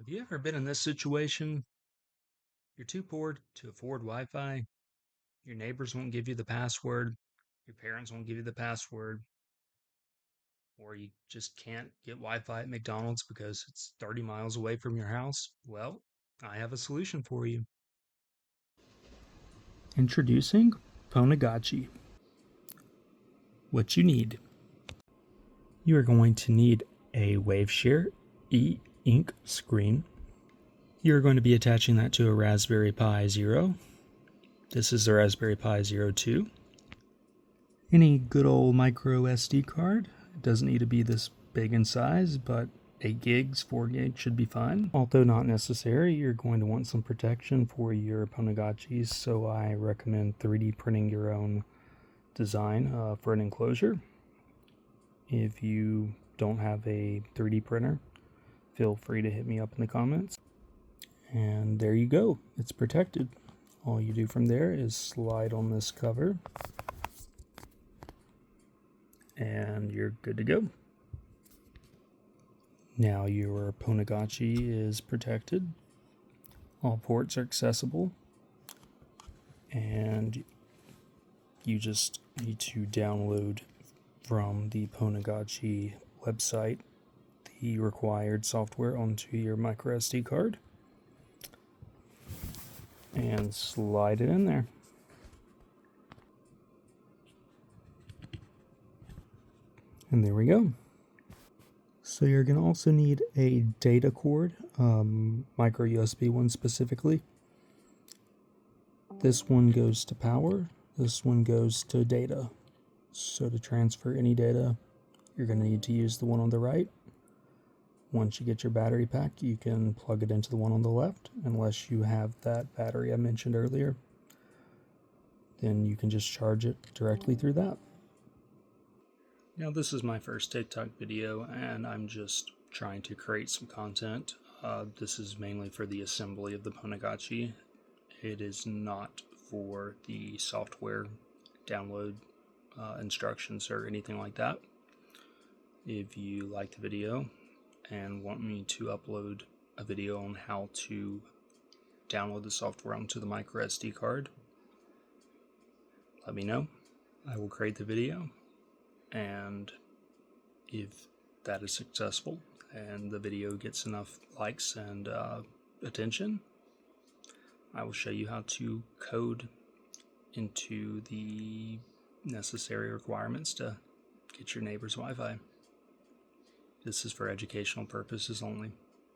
Have you ever been in this situation? You're too poor to afford Wi Fi, your neighbors won't give you the password, your parents won't give you the password, or you just can't get Wi Fi at McDonald's because it's 30 miles away from your house? Well, I have a solution for you. Introducing Pwnagotchi. What you need: you are going to need a WaveShare e-ink screen. You're going to be attaching that to a Raspberry Pi Zero. This is the Raspberry Pi Zero 2. Any good old micro SD card. It doesn't need to be this big in size, but 8 gigs, 4 gigs should be fine. Although not necessary, you're going to want some protection for your Pwnagotchis, so I recommend 3D printing your own design for an enclosure. If you don't have a 3D printer, feel free to hit me up in the comments. And there you go, it's protected. All you do from there is slide on this cover, and you're good to go. Now your Pwnagotchi is protected. All ports are accessible, and you just need to download from the Pwnagotchi website the required software onto your micro SD card and slide it in there. And there we go. So you're going to also need a data cord, micro USB one specifically. This one goes to power, this one goes to data. So to transfer any data, you're going to need to use the one on the right. Once you get your battery pack, you can plug it into the one on the left, unless you have that battery I mentioned earlier. Then you can just charge it directly through that. Now this is my first TikTok video, and I'm just trying to create some content. This is mainly for the assembly of the Pwnagotchi. It is not for the software download instructions or anything like that. If you like the video and want me to upload a video on how to download the software onto the micro SD card, let me know. I will create the video, and if that is successful and the video gets enough likes and attention, I will show you how to code into the necessary requirements to get your neighbor's Wi-Fi. This is for educational purposes only.